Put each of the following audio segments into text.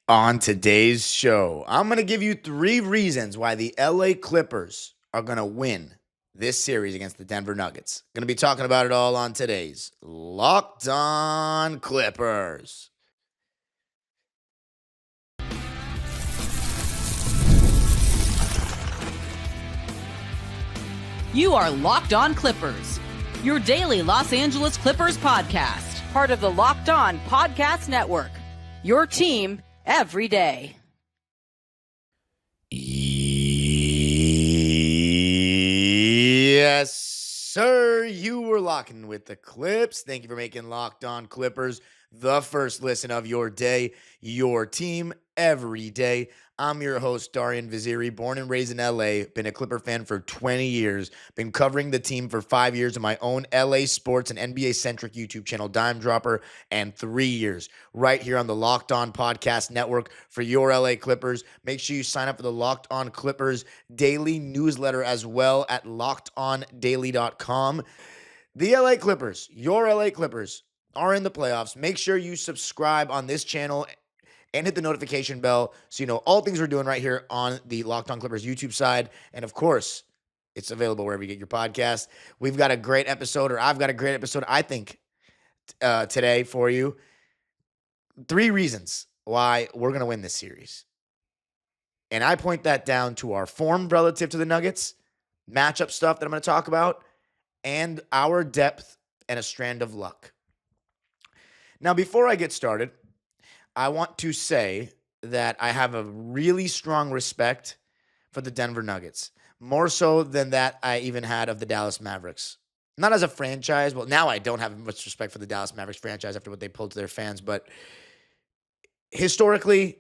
On today's show, I'm going to give you 3 reasons why the LA Clippers are going to win this series against the Denver Nuggets. Going to be talking about it all on today's Locked On Clippers. You are Locked On Clippers, your daily Los Angeles Clippers podcast, part of the Locked On Podcast Network, your team every day. Yes, sir. You were locking with the Clips. Thank you for making Locked On Clippers the first listen of your day, your team every day. I'm your host, Darian Vaziri, born and raised in LA, been a Clipper fan for 20 years, been covering the team for 5 years on my own LA sports and NBA-centric YouTube channel, Dime Dropper, and 3 years right here on the Locked On Podcast Network for your LA Clippers. Make sure you sign up for the Locked On Clippers daily newsletter as well at lockedondaily.com. The LA Clippers, your LA Clippers, are in the playoffs. Make sure you subscribe on this channel and hit the notification bell so you know all things we're doing right here on the Locked On Clippers YouTube side. And of course, it's available wherever you get your podcast. We've got a great episode, or I've got a great episode, I think, today for you. 3 reasons why we're going to win this series. And I point that down to our form relative to the Nuggets, matchup stuff that I'm going to talk about, and our depth and a strand of luck. Now, before I get started, I want to say that I have a really strong respect for the Denver Nuggets, more so than that I even had of the Dallas Mavericks. Not as a franchise. Well, now I don't have much respect for the Dallas Mavericks franchise after what they pulled to their fans, but historically,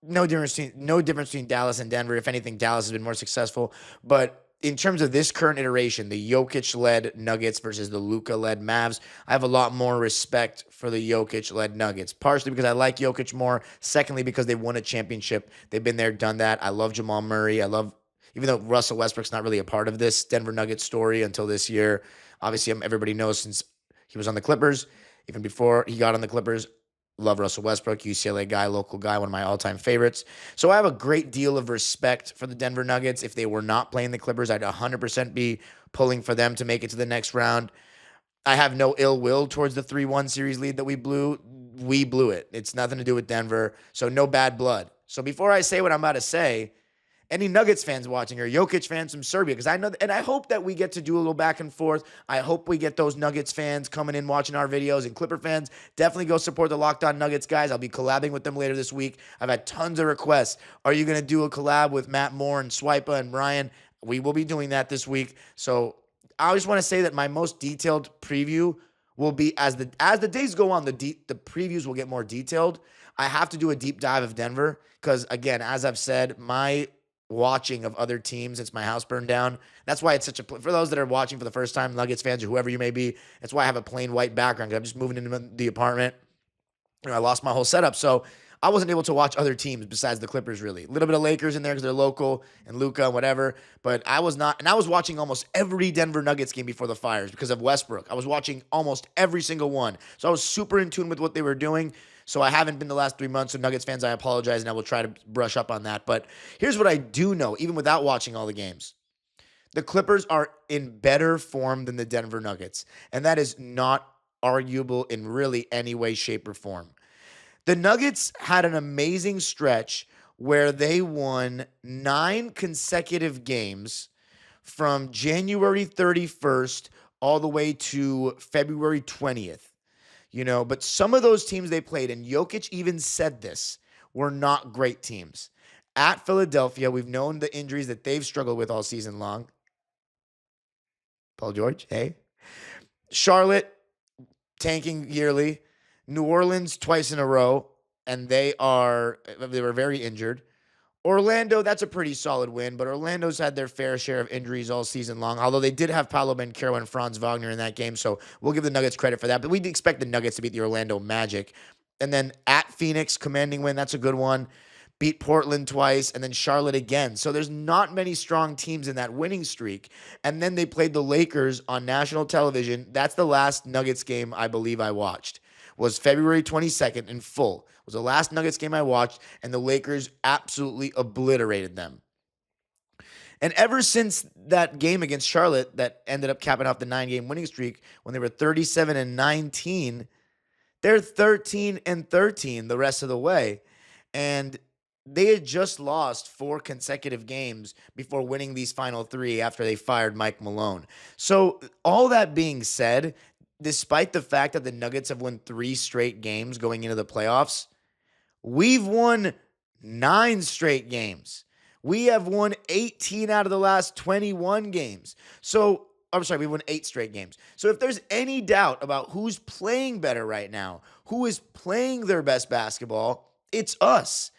no difference between Dallas and Denver. If anything, Dallas has been more successful, but in terms of this current iteration, the Jokic-led Nuggets versus the Luka-led Mavs, I have a lot more respect for the Jokic-led Nuggets, partially because I like Jokic more, secondly because they won a championship. They've been there, done that. I love Jamal Murray. Even though Russell Westbrook's not really a part of this Denver Nuggets story until this year. Obviously, everybody knows since he was on the Clippers, even before he got on the Clippers, love Russell Westbrook, UCLA guy, local guy, one of my all-time favorites. So I have a great deal of respect for the Denver Nuggets. If they were not playing the Clippers, I'd 100% be pulling for them to make it to the next round. I have no ill will towards the 3-1 series lead that we blew. We blew it. It's nothing to do with Denver, so no bad blood. So before I say what I'm about to say, any Nuggets fans watching or Jokic fans from Serbia, because I know, and I hope that we get to do a little back and forth. I hope we get those Nuggets fans coming in watching our videos, and Clipper fans, definitely go support the Locked On Nuggets guys. I'll be collabing with them later this week. I've had tons of requests. Are you going to do a collab with Matt Moore and Swipa and Brian? We will be doing that this week. So I just want to say that my most detailed preview will be as the days go on, the previews will get more detailed. I have to do a deep dive of Denver because, again, as I've said, my watching of other teams, it's my house burned down. That's why it's for those that are watching for the first time, Nuggets fans or whoever you may be, that's why I have a plain white background, because I'm just moving into the apartment. I lost my whole setup, so I wasn't able to watch other teams besides the Clippers, really. A little bit of Lakers in there because they're local, and Luka and whatever, but I was not, and I was watching almost every Denver Nuggets game before the Fires because of Westbrook. I was watching almost every single one, so I was super in tune with what they were doing. So I haven't been the last 3 months. So Nuggets fans, I apologize, and I will try to brush up on that. But here's what I do know, even without watching all the games. The Clippers are in better form than the Denver Nuggets, and that is not arguable in really any way, shape, or form. The Nuggets had an amazing stretch where they won 9 consecutive games from January 31st all the way to February 20th. But some of those teams they played, and Jokic even said this, were not great teams. At Philadelphia, we've known the injuries that they've struggled with all season long. Paul George, hey. Charlotte, tanking yearly. New Orleans, twice in a row, and they were very injured. Orlando, that's a pretty solid win, but Orlando's had their fair share of injuries all season long, although they did have Paolo Banchero and Franz Wagner in that game, so we'll give the Nuggets credit for that. But we'd expect the Nuggets to beat the Orlando Magic. And then at Phoenix, commanding win, that's a good one. Beat Portland twice, and then Charlotte again. So there's not many strong teams in that winning streak. And then they played the Lakers on national television. That's the last Nuggets game I believe I watched, was February 22nd in full. It was the last Nuggets game I watched, and the Lakers absolutely obliterated them. And ever since that game against Charlotte that ended up capping off the 9-game winning streak when they were 37-19, they're 13-13 the rest of the way. And they had just lost 4 consecutive games before winning these final 3 after they fired Mike Malone. So all that being said, despite the fact that the Nuggets have won 3 straight games going into the playoffs, we've won 9 straight games. We have won 18 out of the last 21 games. So, I'm sorry, we won 8 straight games. So if there's any doubt about who's playing better right now, who is playing their best basketball, it's us.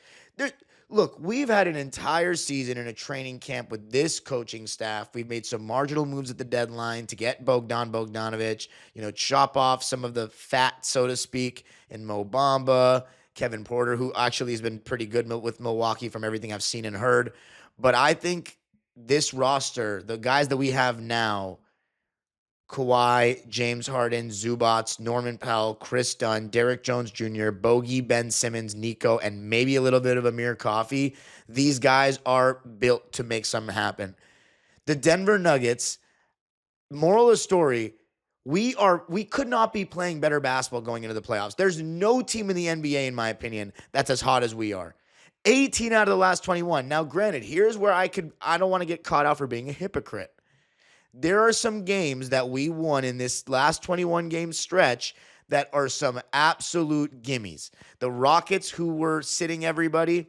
Look, we've had an entire season in a training camp with this coaching staff. We've made some marginal moves at the deadline to get Bogdanovic, chop off some of the fat, so to speak, in Mo Bamba, Kevin Porter, who actually has been pretty good with Milwaukee from everything I've seen and heard. But I think this roster, the guys that we have now, Kawhi, James Harden, Zubats, Norman Powell, Chris Dunn, Derrick Jones Jr., Bogey, Ben Simmons, Nico, and maybe a little bit of Amir Coffey. These guys are built to make something happen. The Denver Nuggets, moral of the story, we could not be playing better basketball going into the playoffs. There's no team in the NBA, in my opinion, that's as hot as we are. 18 out of the last 21. Now, granted, here's where I don't want to get caught out for being a hypocrite. There are some games that we won in this last 21 game stretch that are some absolute gimmies. The Rockets, who were sitting everybody,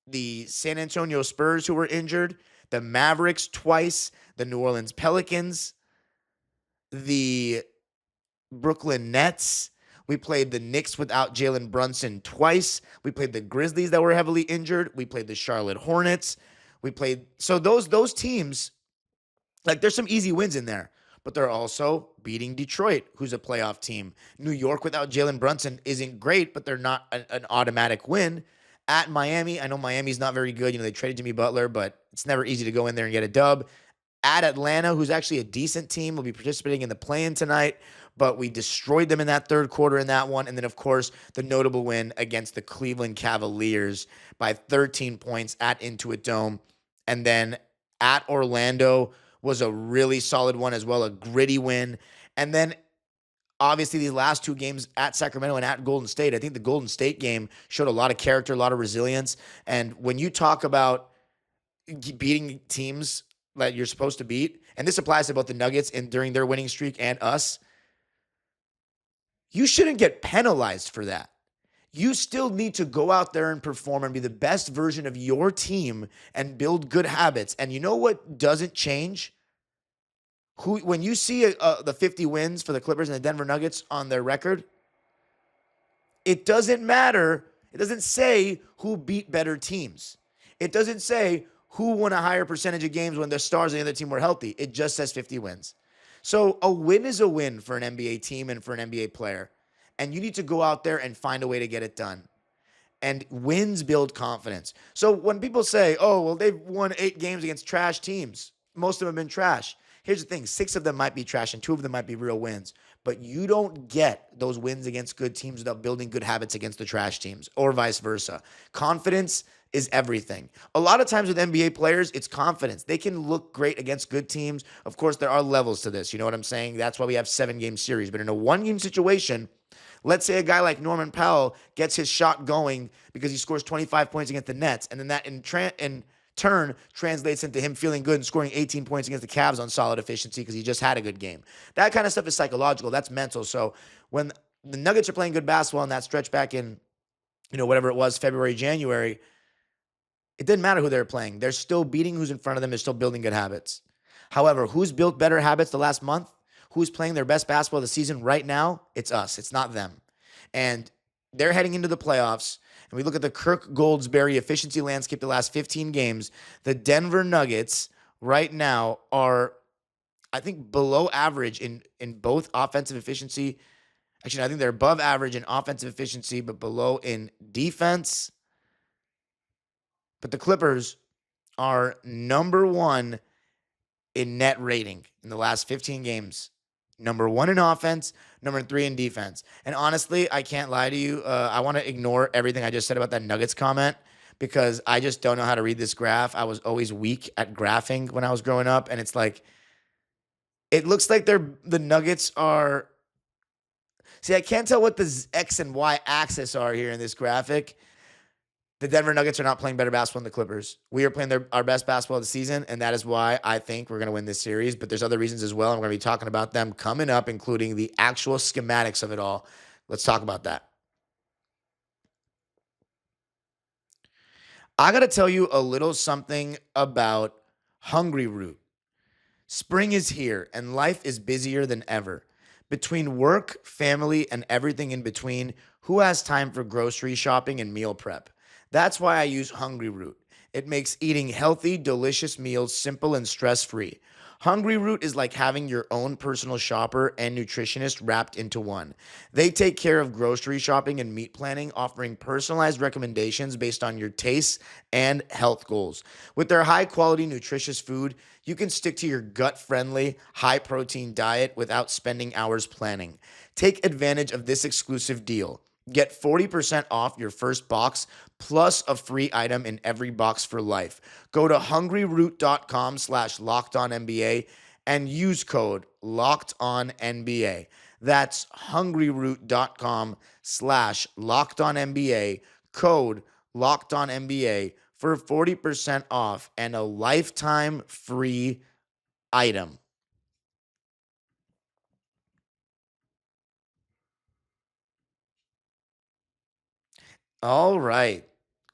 the San Antonio Spurs, who were injured, the Mavericks twice, the New Orleans Pelicans, the Brooklyn Nets. We played the Knicks without Jalen Brunson twice. We played the Grizzlies that were heavily injured. We played the Charlotte Hornets. So those teams, like, there's some easy wins in there, but they're also beating Detroit, who's a playoff team. New York without Jalen Brunson isn't great, but they're not an automatic win. At Miami, I know Miami's not very good. They traded Jimmy Butler, but it's never easy to go in there and get a dub. At Atlanta, who's actually a decent team, will be participating in the play-in tonight, but we destroyed them in that third quarter in that one. And then, of course, the notable win against the Cleveland Cavaliers by 13 points at Intuit Dome. And then at Orlando was a really solid one as well, a gritty win. And then, obviously, these last 2 games at Sacramento and at Golden State, I think the Golden State game showed a lot of character, a lot of resilience. And when you talk about beating teams that you're supposed to beat, and this applies to both the Nuggets and during their winning streak and us, you shouldn't get penalized for that. You still need to go out there and perform and be the best version of your team and build good habits. And you know what doesn't change? When you see the 50 wins for the Clippers and the Denver Nuggets on their record, it doesn't matter. It doesn't say who beat better teams. It doesn't say who won a higher percentage of games when the stars of the other team were healthy. It just says 50 wins. So a win is a win for an NBA team and for an NBA player. And you need to go out there and find a way to get it done. And wins build confidence. So when people say, oh, well, they've won 8 games against trash teams, most of them have been trash. Here's the thing. 6 of them might be trash and 2 of them might be real wins. But you don't get those wins against good teams without building good habits against the trash teams, or vice versa. Confidence is everything. A lot of times with NBA players, it's confidence. They can look great against good teams. Of course, there are levels to this. You know what I'm saying? That's why we have 7-game series. But in a 1-game situation, let's say a guy like Norman Powell gets his shot going because he scores 25 points against the Nets, and then that in turn translates into him feeling good and scoring 18 points against the Cavs on solid efficiency because he just had a good game. That kind of stuff is psychological. That's mental. So when the Nuggets are playing good basketball in that stretch back in, whatever it was, February, January, it didn't matter who they were playing. They're still beating who's in front of them. They're still building good habits. However, who's built better habits the last month? Who's playing their best basketball of the season right now? It's us. It's not them. And they're heading into the playoffs. And we look at the Kirk Goldsberry efficiency landscape the last 15 games. The Denver Nuggets right now are, I think, below average in both offensive efficiency. Actually, I think they're above average in offensive efficiency, but below in defense. But the Clippers are number 1 in net rating in the last 15 games. Number 1 in offense, number 3 in defense. And honestly, I can't lie to you. I want to ignore everything I just said about that Nuggets comment because I just don't know how to read this graph. I was always weak at graphing when I was growing up, and it's like it looks like the Nuggets are. See, I can't tell what the X and Y axis are here in this graphic. The Denver Nuggets are not playing better basketball than the Clippers. We are playing our best basketball of the season, and that is why I think we're going to win this series. But there's other reasons as well, and we're going to be talking about them coming up, including the actual schematics of it all. Let's talk about that. I got to tell you a little something about Hungry Root. Spring is here, and life is busier than ever. Between work, family, and everything in between, who has time for grocery shopping and meal prep? That's why I use Hungry Root. It makes eating healthy, delicious meals simple and stress-free. Hungry Root is like having your own personal shopper and nutritionist wrapped into one. They take care of grocery shopping and meat planning, offering personalized recommendations based on your tastes and health goals. With their high-quality, nutritious food, you can stick to your gut-friendly, high-protein diet without spending hours planning. Take advantage of this exclusive deal. Get 40% off your first box plus a free item in every box for life. Go to hungryroot.com/lockedonnba and use code LOCKEDONNBA. That's hungryroot.com/lockedonnba, code LOCKEDONNBA for 40% off and a lifetime free item. All right.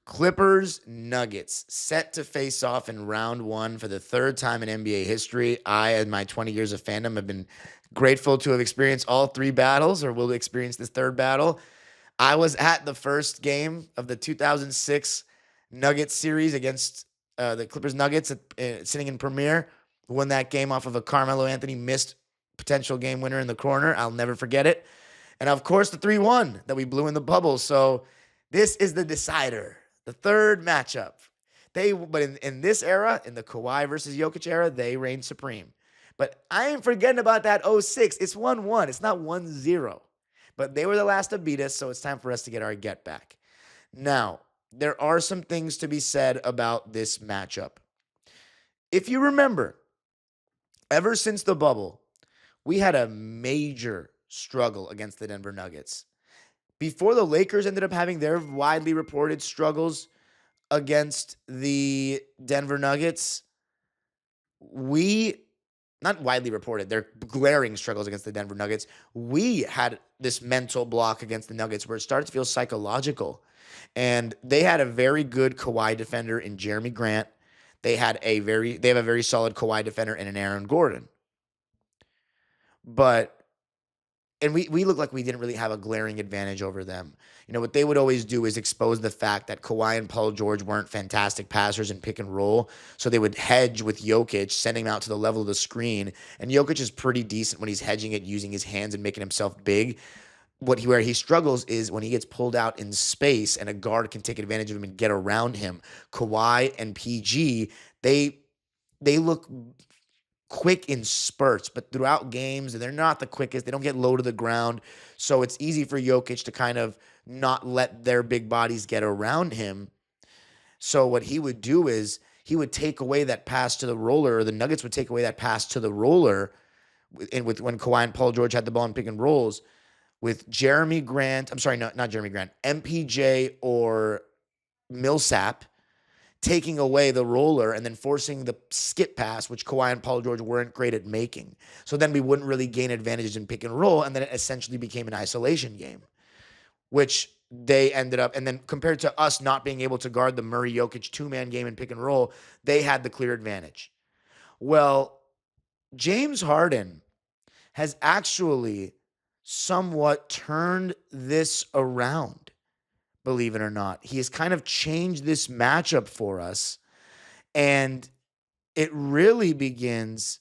Clippers Nuggets set to face off in round 1 for the third time in NBA history. I, in my 20 years of fandom, have been grateful to have experienced all 3 battles, or will experience this third battle. I was at the first game of the 2006 Nuggets series against the Clippers Nuggets sitting in Premier. Won that game off of a Carmelo Anthony missed potential game winner in the corner. I'll never forget it. And of course, the 3-1 that we blew in the bubble. So this is the decider, the third matchup. But in this era, in the Kawhi versus Jokic era, they reign supreme. But I ain't forgetting about that 06. It's 1-1. It's not 1-0. But they were the last to beat us, so it's time for us to get our get back. Now, there are some things to be said about this matchup. If you remember, ever since the bubble, we had a major struggle against the Denver Nuggets. Before the Lakers ended up having their widely reported struggles against the Denver Nuggets, not widely reported, they're glaring struggles against the Denver Nuggets. We had this mental block against the Nuggets where it started to feel psychological. And they had a very good Kawhi defender in Jeremy Grant. They have a very solid Kawhi defender in an Aaron Gordon. And we look like we didn't really have a glaring advantage over them. You know, what they would always do is expose the fact that Kawhi and Paul George weren't fantastic passers in pick and roll. So they would hedge with Jokic, sending him out to the level of the screen. And Jokic is pretty decent when he's hedging it, using his hands and making himself big. Where he struggles is when he gets pulled out in space and a guard can take advantage of him and get around him. Kawhi and PG, they look quick in spurts, but throughout games, they're not the quickest. They don't get low to the ground. So it's easy for Jokic to kind of not let their big bodies get around him. So what he would do is he would take away that pass to the roller, or the Nuggets would take away that pass to the roller when Kawhi and Paul George had the ball in pick and rolls with Jeremy Grant. I'm sorry, not Jeremy Grant, MPJ or Millsap taking away the roller and then forcing the skip pass, which Kawhi and Paul George weren't great at making. So then we wouldn't really gain advantages in pick and roll, and then it essentially became an isolation game, which they ended up, and then compared to us not being able to guard the Murray-Jokic two-man game in pick and roll, they had the clear advantage. Well, James Harden has actually somewhat turned this around. Believe it or not, he has kind of changed this matchup for us. And it really begins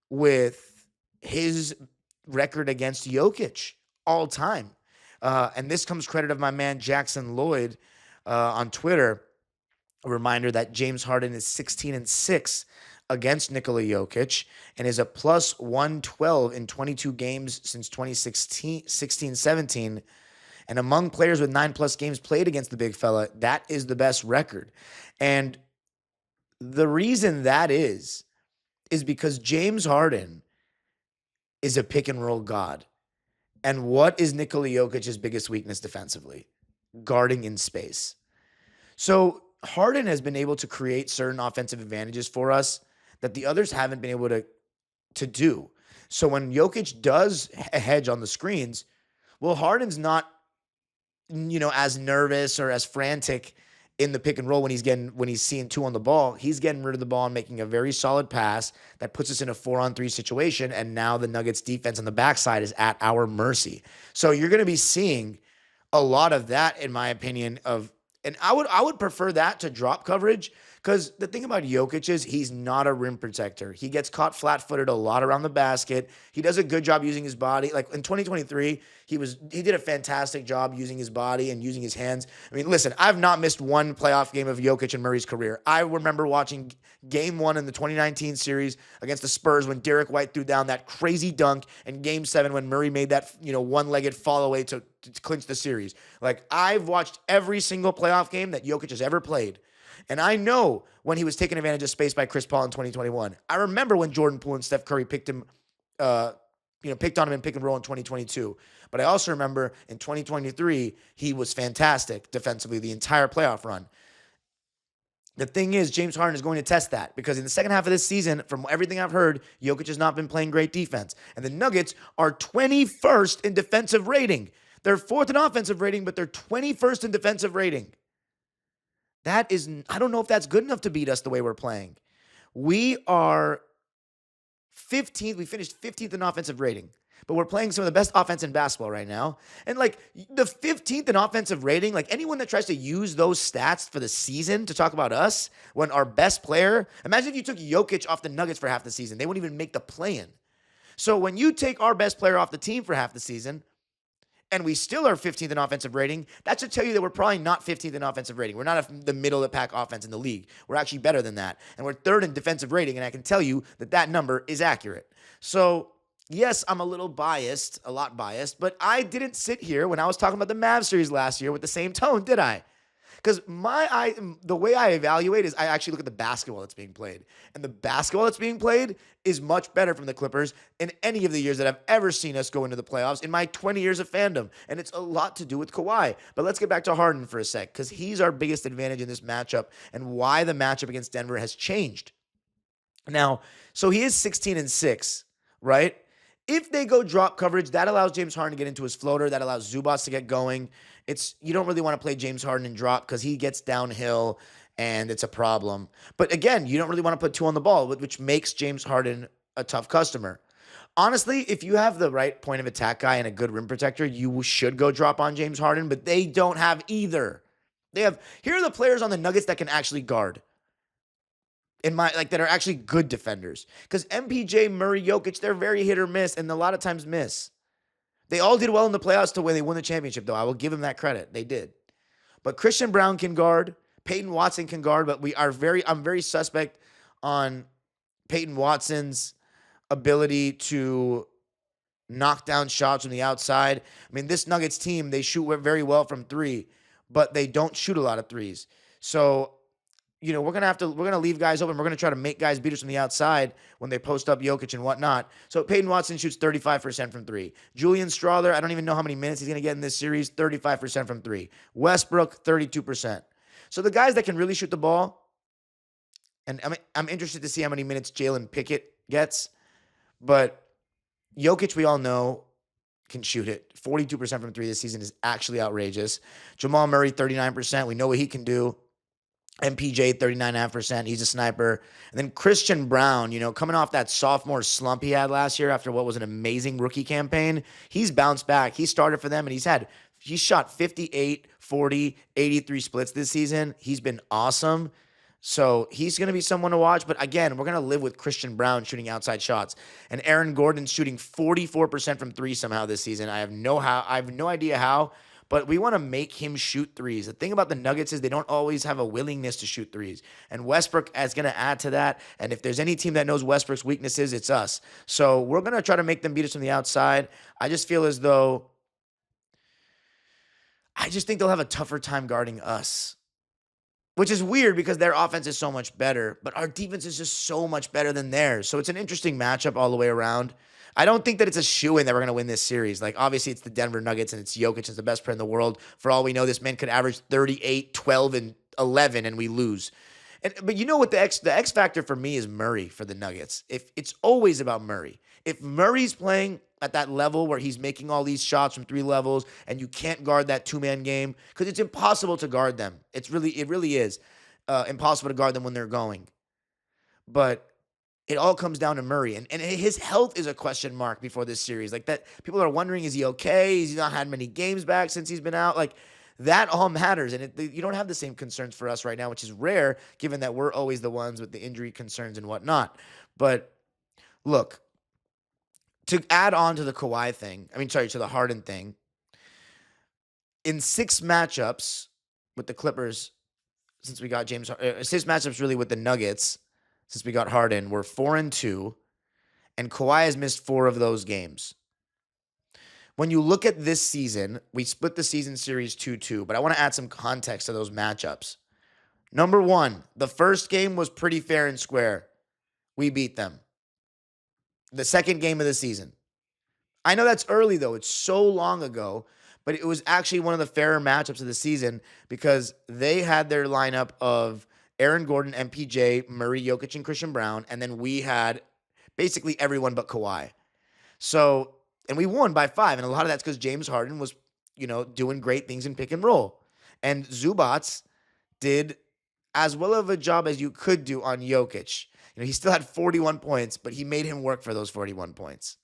with his record against Jokic all time. And this comes credit of my man Jackson Lloyd on Twitter. A reminder that James Harden is 16-6 against Nikola Jokic and is a plus 112 in 22 games since 2016-17. And among players with 9+ games played against the big fella, that is the best record. And the reason that is because James Harden is a pick and roll god. And what is Nikola Jokic's biggest weakness defensively? Guarding in space. So Harden has been able to create certain offensive advantages for us that the others haven't been able to do. So when Jokic does hedge on the screens, well, Harden's not, as nervous or as frantic in the pick and roll when he's seeing 2 on the ball. He's getting rid of the ball and making a very solid pass that puts us in a 4-on-3 situation. And now the Nuggets defense on the backside is at our mercy. So you're going to be seeing a lot of that, in my opinion, and I would prefer that to drop coverage, because the thing about Jokic is he's not a rim protector. He gets caught flat-footed a lot around the basket. He does a good job using his body. Like in 2023, he did a fantastic job using his body and using his hands. I mean, listen, I've not missed one playoff game of Jokic and Murray's career. I remember watching Game 1 in the 2019 series against the Spurs when Derek White threw down that crazy dunk, and Game 7 when Murray made that one-legged fall away to clinch the series. Like, I've watched every single playoff game that Jokic has ever played. And I know when he was taking advantage of space by Chris Paul in 2021. I remember when Jordan Poole and Steph Curry picked on him in pick and roll in 2022. But I also remember in 2023, he was fantastic defensively the entire playoff run. The thing is, James Harden is going to test that, because in the second half of this season, from everything I've heard, Jokic has not been playing great defense. And the Nuggets are 21st in defensive rating. They're 4th in offensive rating, but they're 21st in defensive rating. I don't know if that's good enough to beat us the way we're playing. We are 15th. We finished 15th in offensive rating, but we're playing some of the best offense in basketball right now. And like the 15th in offensive rating, like anyone that tries to use those stats for the season to talk about us when our best player, imagine if you took Jokic off the Nuggets for half the season, they wouldn't even make the play-in. So when you take our best player off the team for half the season, and we still are 15th in offensive rating, that should tell you that we're probably not 15th in offensive rating. We're not the middle of the pack offense in the league. We're actually better than that. And we're 3rd in defensive rating, and I can tell you that number is accurate. So, yes, I'm a lot biased, but I didn't sit here when I was talking about the Mavs series last year with the same tone, did I? Because the way I evaluate is I actually look at the basketball that's being played. And the basketball that's being played is much better from the Clippers in any of the years that I've ever seen us go into the playoffs in my 20 years of fandom. And it's a lot to do with Kawhi. But let's get back to Harden for a sec, because he's our biggest advantage in this matchup and why the matchup against Denver has changed. Now, so he is 16-6, right? If they go drop coverage, that allows James Harden to get into his floater. That allows Zubats to get going. You don't really want to play James Harden in drop because he gets downhill and it's a problem. But again, you don't really want to put 2 on the ball, which makes James Harden a tough customer. Honestly, if you have the right point of attack guy and a good rim protector, you should go drop on James Harden, but they don't have either. Here are the players on the Nuggets that can actually guard. That are actually good defenders. Because MPJ, Murray, Jokic, they're very hit or miss and a lot of times miss. They all did well in the playoffs to win. They won the championship, though. I will give them that credit. They did. But Christian Brown can guard. Peyton Watson can guard, but I'm very suspect on Peyton Watson's ability to knock down shots from the outside. I mean, this Nuggets team, they shoot very well from 3, but they don't shoot a lot of 3s. So, we're going to leave guys open. We're going to try to make guys beat us from the outside when they post up Jokic and whatnot. So Peyton Watson shoots 35% from 3. Julian Strawther, I don't even know how many minutes he's going to get in this series, 35% from 3. Westbrook, 32%. So the guys that can really shoot the ball, and I'm interested to see how many minutes Jalen Pickett gets, but Jokic, we all know, can shoot it. 42% from 3 this season is actually outrageous. Jamal Murray, 39%. We know what he can do. MPJ, 39.5%. He's a sniper. And then Christian Brown, coming off that sophomore slump he had last year after what was an amazing rookie campaign, he's bounced back. He started for them, and he's shot 58, 40, 83 splits this season. He's been awesome. So he's going to be someone to watch. But again, we're going to live with Christian Brown shooting outside shots. And Aaron Gordon's shooting 44% from 3 somehow this season. I have no idea how. but we want to make him shoot threes. The thing about the Nuggets is they don't always have a willingness to shoot threes. And Westbrook is going to add to that. And if there's any team that knows Westbrook's weaknesses, it's us. So we're going to try to make them beat us from the outside. I just feel as though I just think they'll have a tougher time guarding us, which is weird because their offense is so much better, but our defense is just so much better than theirs. So it's an interesting matchup all the way around. I don't think that it's a shoo-in that we're going to win this series. Like, obviously, it's the Denver Nuggets, and it's Jokic is the best player in the world. For all we know, this man could average 38, 12, and 11, and we lose. But you know what the X factor for me is Murray for the Nuggets. If it's always about Murray. If Murray's playing at that level where he's making all these shots from 3 levels and you can't guard that 2-man game, because it's impossible to guard them. It really is impossible to guard them when they're going. But it all comes down to Murray. And his health is a question mark before this series. Like, that, people are wondering, is he okay? He's not had many games back since he's been out. Like, that all matters. And you don't have the same concerns for us right now, which is rare, given that we're always the ones with the injury concerns and whatnot. But look, to add on to the Kawhi thing, to the Harden thing, in 6 matchups with the Clippers, since we got 6 matchups really with the Nuggets, since we got Harden, we're 4-2, and Kawhi has missed 4 of those games. When you look at this season, we split the season series 2-2, but I want to add some context to those matchups. Number 1, the first game was pretty fair and square. We beat them. The second game of the season. I know that's early, though. It's so long ago, but it was actually one of the fairer matchups of the season because they had their lineup of Aaron Gordon, MPJ, Murray, Jokic, and Christian Brown, and then we had basically everyone but Kawhi. So, and we won by 5, and a lot of that's because James Harden was, doing great things in pick and roll. And Zubats did as well of a job as you could do on Jokic. He still had 41 points, but he made him work for those 41 points.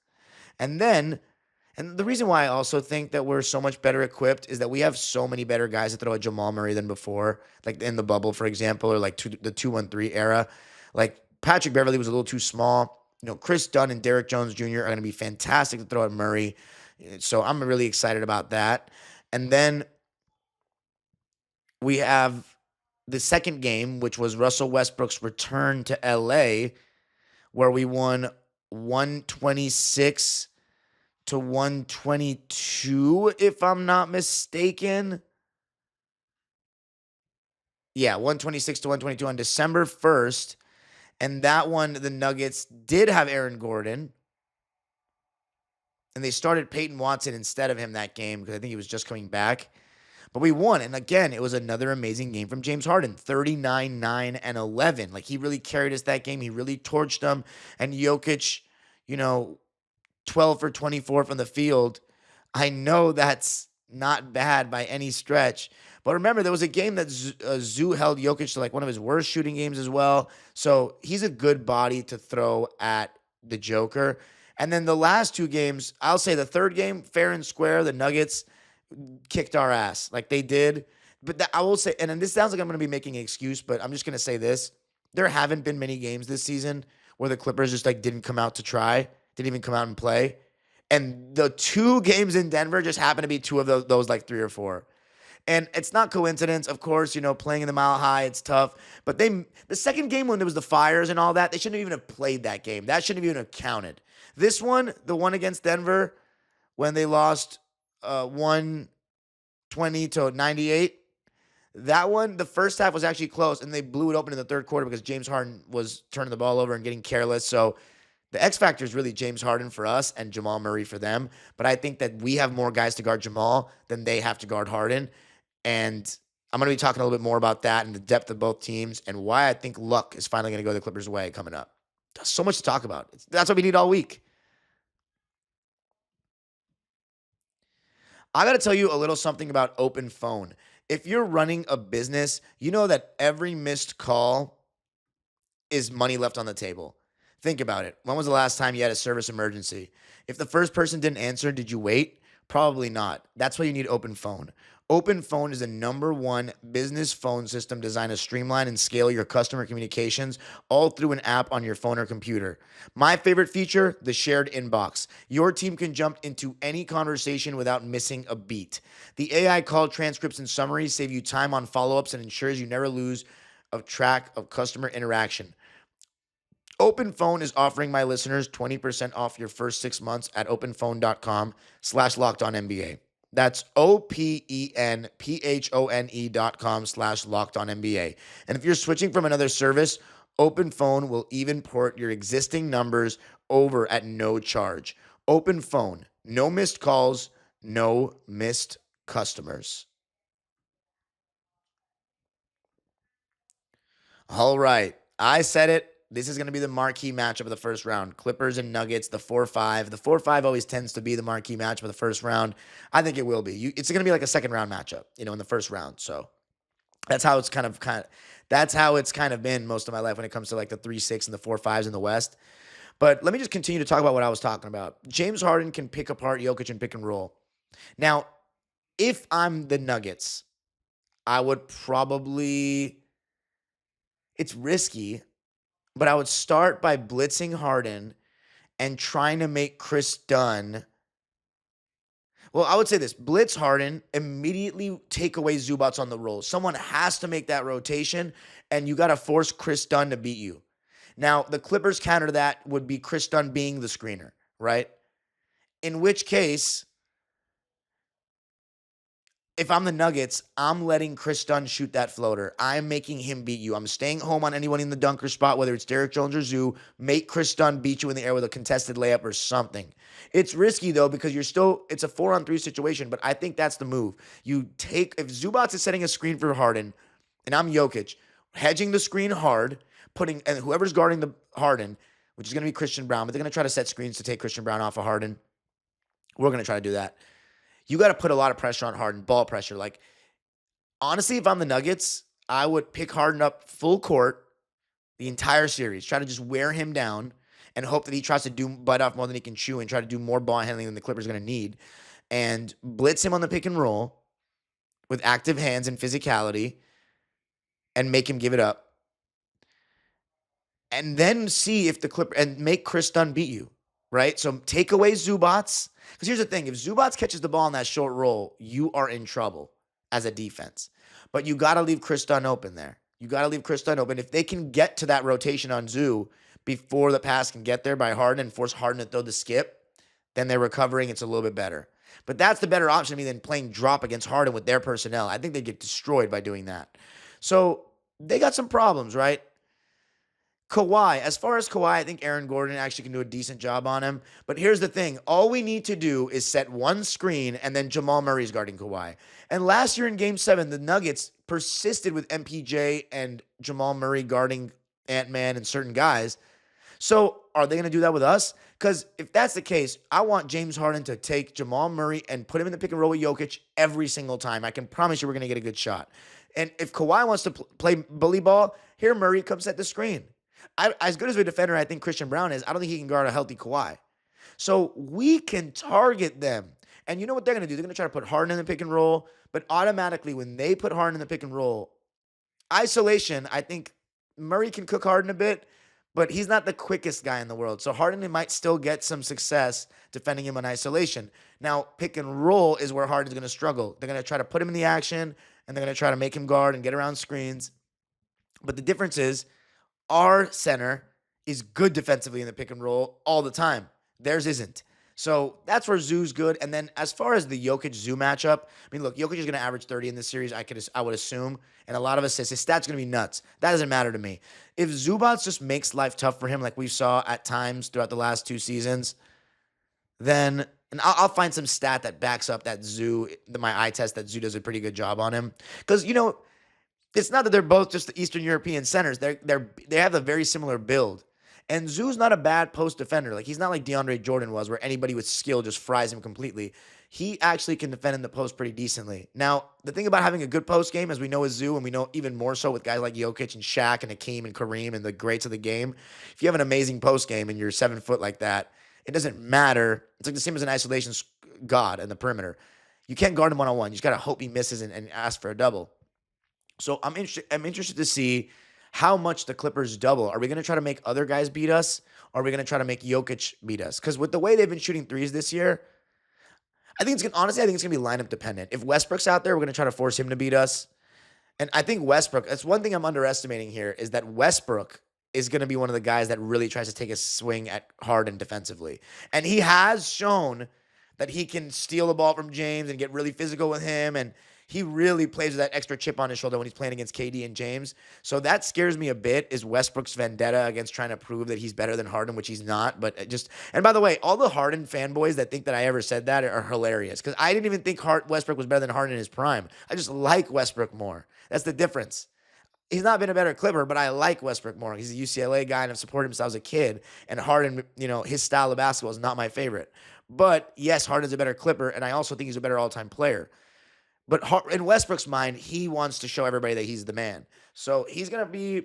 And the reason why I also think that we're so much better equipped is that we have so many better guys that throw at Jamal Murray than before, like in the bubble, for example, or like the 2-1-3 era. Like, Patrick Beverley was a little too small. Chris Dunn and Derrick Jones Jr. are going to be fantastic to throw at Murray. So I'm really excited about that. And then we have the second game, which was Russell Westbrook's return to LA, where we won 126-122, if I'm not mistaken. Yeah, 126-122 on December 1st. And that one, the Nuggets did have Aaron Gordon. And they started Peyton Watson instead of him that game because I think he was just coming back. But we won. And again, it was another amazing game from James Harden. 39, 9, and 11. Like, he really carried us that game. He really torched them. And Jokic, 12 for 24 from the field. I know that's not bad by any stretch. But remember, there was a game that Zoo held Jokic to like one of his worst shooting games as well. So he's a good body to throw at the Joker. And then the last 2 games, I'll say the third game, fair and square, the Nuggets kicked our ass like they did. But I will say, and then this sounds like I'm going to be making an excuse, but I'm just going to say this. There haven't been many games this season where the Clippers just like didn't come out to try, didn't even come out and play. And the 2 games in Denver just happened to be 2 of those like 3 or 4. And it's not coincidence, of course, playing in the Mile High, it's tough. But the second game when there was the fires and all that, they shouldn't even have played that game. That shouldn't even have counted. This one, the one against Denver, when they lost 120-98, that one, the first half was actually close, and they blew it open in the third quarter because James Harden was turning the ball over and getting careless. So the X factor is really James Harden for us and Jamal Murray for them. But I think that we have more guys to guard Jamal than they have to guard Harden. And I'm going to be talking a little bit more about that and the depth of both teams and why I think luck is finally going to go the Clippers' way coming up. There's so much to talk about. That's what we need all week. I got to tell you a little something about open phone. If you're running a business, you know that every missed call is money left on the table. Think about it. When was the last time you had a service emergency? If the first person didn't answer, did you wait? Probably not. That's why you need open phone. Open Phone is the #1 business phone system designed to streamline and scale your customer communications all through an app on your phone or computer. My favorite feature, the shared inbox. Your team can jump into any conversation without missing a beat. The AI call transcripts and summaries save you time on follow-ups and ensures you never lose track of customer interaction. Open Phone is offering my listeners 20% off your first 6 months at openphone.com/lockedonnba. That's openphone.com/lockedonnba. And if you're switching from another service, Open Phone will even port your existing numbers over at no charge. Open Phone, no missed calls, no missed customers. All right. I said it. This is going to be the marquee matchup of the first round. Clippers and Nuggets, the 4-5. The 4-5 always tends to be the marquee matchup of the first round. I think it will be. It's going to be like a second round matchup, in the first round. So that's how it's that's how it's kind of been most of my life when it comes to like the 3-6 and the 4-5s in the West. But let me just continue to talk about what I was talking about. James Harden can pick apart Jokic and pick and roll. Now, if I'm the Nuggets, I would probably, it's risky, but I would start by blitzing Harden and trying to make Chris Dunn. Well, I would say this: blitz Harden, immediately take away Zubats on the roll. Someone has to make that rotation, and you got to force Chris Dunn to beat you. Now, the Clippers counter to that would be Chris Dunn being the screener, right? In which case, if I'm the Nuggets, I'm letting Chris Dunn shoot that floater. I'm making him beat you. I'm staying home on anyone in the dunker spot, whether it's Derrick Jones or Zoo. Make Chris Dunn beat you in the air with a contested layup or something. It's risky, though, because it's a 4-on-3 situation, but I think that's the move. If Zubats is setting a screen for Harden, and I'm Jokic, hedging the screen hard, and whoever's guarding the Harden, which is going to be Christian Brown, but they're going to try to set screens to take Christian Brown off of Harden. We're going to try to do that. You got to put a lot of pressure on Harden, ball pressure. Like, honestly, if I'm the Nuggets, I would pick Harden up full court the entire series, try to just wear him down and hope that he tries to bite off more than he can chew and try to do more ball handling than the Clippers are going to need, and blitz him on the pick and roll with active hands and physicality and make him give it up. And then see if and make Chris Dunn beat you, right? So take away Zubats. Because here's the thing, if Zubats catches the ball on that short roll, you are in trouble as a defense. But you got to leave Chris Dunn open there. You got to leave Chris Dunn open. If they can get to that rotation on Zoo before the pass can get there by Harden and force Harden to throw the skip, then they're recovering. It's a little bit better. But that's the better option to me than playing drop against Harden with their personnel. I think they get destroyed by doing that. So they got some problems, right? Kawhi, as far as Kawhi, I think Aaron Gordon actually can do a decent job on him. But here's the thing. All we need to do is set one screen, and then Jamal Murray's guarding Kawhi. And last year in Game 7, the Nuggets persisted with MPJ and Jamal Murray guarding Ant-Man and certain guys. So are they going to do that with us? Because if that's the case, I want James Harden to take Jamal Murray and put him in the pick and roll with Jokic every single time. I can promise you we're going to get a good shot. And if Kawhi wants to play bully ball, here Murray comes set the screen. As good as a defender I think Christian Brown is, I don't think he can guard a healthy Kawhi. So we can target them. And you know what they're going to do? They're going to try to put Harden in the pick and roll. But automatically, when they put Harden in the pick and roll, isolation, I think Murray can cook Harden a bit, but he's not the quickest guy in the world. So Harden might still get some success defending him on isolation. Now, pick and roll is where Harden's going to struggle. They're going to try to put him in the action, and they're going to try to make him guard and get around screens. But the difference is, our center is good defensively in the pick and roll all the time. Theirs isn't. So that's where Zoo's good. And then as far as the Jokic-Zoo matchup, I mean, look, Jokic is going to average 30 in this series, I would assume, and a lot of assists. His stats are going to be nuts. That doesn't matter to me. If Zubats just makes life tough for him like we saw at times throughout the last 2 seasons, then and I'll find some stat that backs up that my eye test that Zoo does a pretty good job on him. Because, it's not that they're both just the Eastern European centers. They have a very similar build. And Zoo's not a bad post defender. Like, he's not like DeAndre Jordan was, where anybody with skill just fries him completely. He actually can defend in the post pretty decently. Now, the thing about having a good post game, as we know with Zoo, and we know even more so with guys like Jokic and Shaq and Hakeem and Kareem and the greats of the game, if you have an amazing post game and you're 7 foot like that, it doesn't matter. It's like the same as an isolation god in the perimeter. You can't guard him one-on-one. You just got to hope he misses and ask for a double. So I'm interested to see how much the Clippers double. Are we going to try to make other guys beat us? Or are we going to try to make Jokic beat us? Because with the way they've been shooting threes this year, I think it's going to be lineup dependent. If Westbrook's out there, we're going to try to force him to beat us. And I think Westbrook, that's one thing I'm underestimating here, is that Westbrook is going to be one of the guys that really tries to take a swing at Harden defensively. And he has shown that he can steal the ball from James and get really physical with him. And he really plays with that extra chip on his shoulder when he's playing against KD and James. So that scares me a bit, is Westbrook's vendetta against trying to prove that he's better than Harden, which he's not. But and by the way, all the Harden fanboys that think that I ever said that are hilarious, because I didn't even think Westbrook was better than Harden in his prime. I just like Westbrook more. That's the difference. He's not been a better Clipper, but I like Westbrook more. He's a UCLA guy, and I've supported him since I was a kid. And Harden, his style of basketball is not my favorite. But yes, Harden's a better Clipper, and I also think he's a better all-time player. But in Westbrook's mind, he wants to show everybody that he's the man. So he's going to be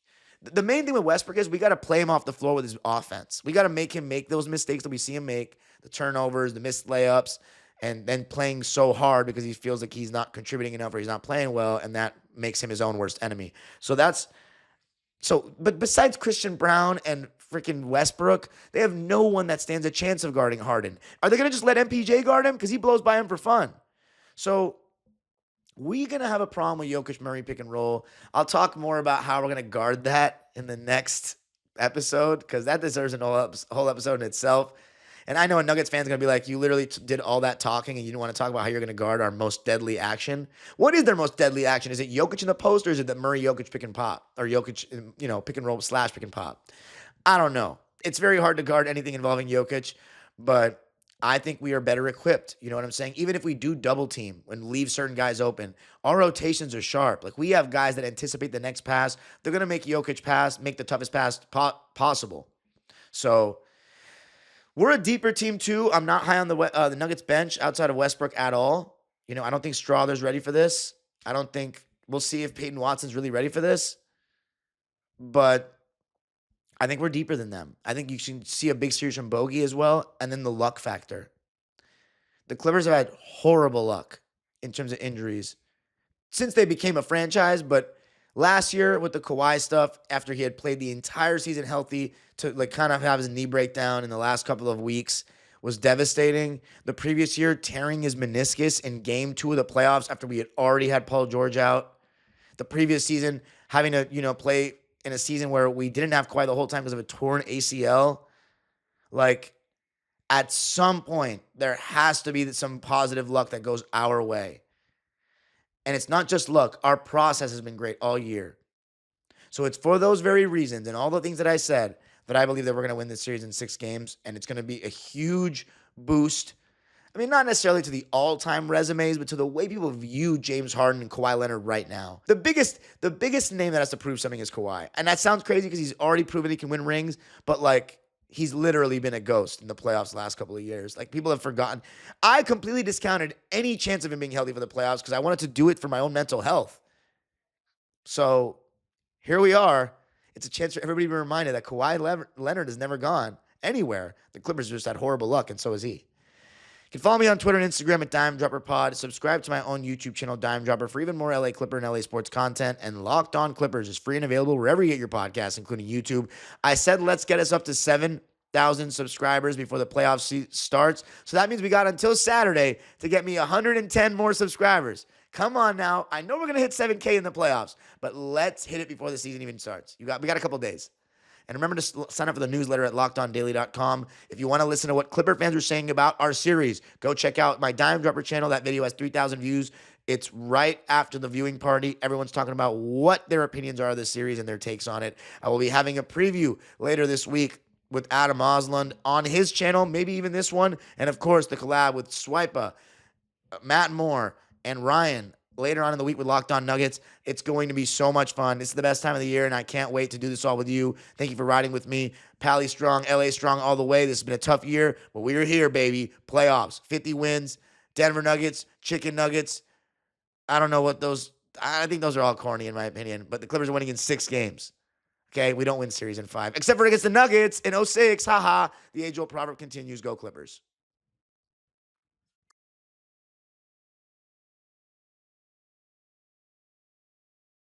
– the main thing with Westbrook is we got to play him off the floor with his offense. We got to make him make those mistakes that we see him make, the turnovers, the missed layups, and then playing so hard because he feels like he's not contributing enough or he's not playing well, and that makes him his own worst enemy. But besides Christian Brown and freaking Westbrook, they have no one that stands a chance of guarding Harden. Are they going to just let MPJ guard him? Because he blows by him for fun. So we're going to have a problem with Jokic Murray pick and roll. I'll talk more about how we're going to guard that in the next episode, because that deserves a whole episode in itself. And I know a Nuggets fan's going to be like, you literally did all that talking and you didn't want to talk about how you're going to guard our most deadly action. What is their most deadly action? Is it Jokic in the post, or is it the Murray-Jokic pick and pop? Or Jokic, pick and roll / pick and pop? I don't know. It's very hard to guard anything involving Jokic, but I think we are better equipped. You know what I'm saying? Even if we do double team and leave certain guys open, our rotations are sharp. Like, we have guys that anticipate the next pass. They're going to make Jokic make the toughest pass possible. So we're a deeper team too. I'm not high on the Nuggets bench outside of Westbrook at all. I don't think Strawther's ready for this. We'll see if Peyton Watson's really ready for this. But I think we're deeper than them. I think you can see a big series from Bogey as well, and then the luck factor. The Clippers have had horrible luck in terms of injuries since they became a franchise, but last year with the Kawhi stuff, after he had played the entire season healthy, to kind of have his knee breakdown in the last couple of weeks was devastating. The previous year, tearing his meniscus in game 2 of the playoffs after we had already had Paul George out. The previous season, having to, play in a season where we didn't have Kawhi the whole time because of a torn ACL. Like, at some point, there has to be some positive luck that goes our way. And it's not just luck. Our process has been great all year. So it's for those very reasons and all the things that I said that I believe that we're going to win this series in 6 games, and it's going to be a huge boost. I mean, not necessarily to the all-time resumes, but to the way people view James Harden and Kawhi Leonard right now. The biggest name that has to prove something is Kawhi. And that sounds crazy because he's already proven he can win rings, but he's literally been a ghost in the playoffs the last couple of years. People have forgotten. I completely discounted any chance of him being healthy for the playoffs because I wanted to do it for my own mental health. So here we are. It's a chance for everybody to be reminded that Kawhi Leonard has never gone anywhere. The Clippers just had horrible luck, and so has he. You can follow me on Twitter and Instagram at DimeDropperPod. Subscribe to my own YouTube channel, Dime Dropper, for even more LA Clipper and LA sports content. And Locked On Clippers is free and available wherever you get your podcasts, including YouTube. I said let's get us up to 7,000 subscribers before the playoff starts. So that means we got until Saturday to get me 110 more subscribers. Come on now. I know we're going to hit 7K in the playoffs, but let's hit it before the season even starts. We got a couple days. And remember to sign up for the newsletter at LockedOnDaily.com. If you want to listen to what Clipper fans are saying about our series, go check out my Dime Dropper channel. That video has 3,000 views. It's right after the viewing party. Everyone's talking about what their opinions are of this series and their takes on it. I will be having a preview later this week with Adam Osland on his channel, maybe even this one. And, of course, the collab with Swipa, Matt Moore, and Ryan later on in the week with Locked On Nuggets. It's going to be so much fun. This is the best time of the year, and I can't wait to do this all with you. Thank you for riding with me. Pally strong, LA strong all the way. This has been a tough year, but we are here, baby. Playoffs, 50 wins, Denver Nuggets, Chicken Nuggets. I don't know what those – I think those are all corny in my opinion, but the Clippers are winning in 6 games. Okay, we don't win series in 5, except for against the Nuggets in 06. Haha. The age-old proverb continues. Go Clippers.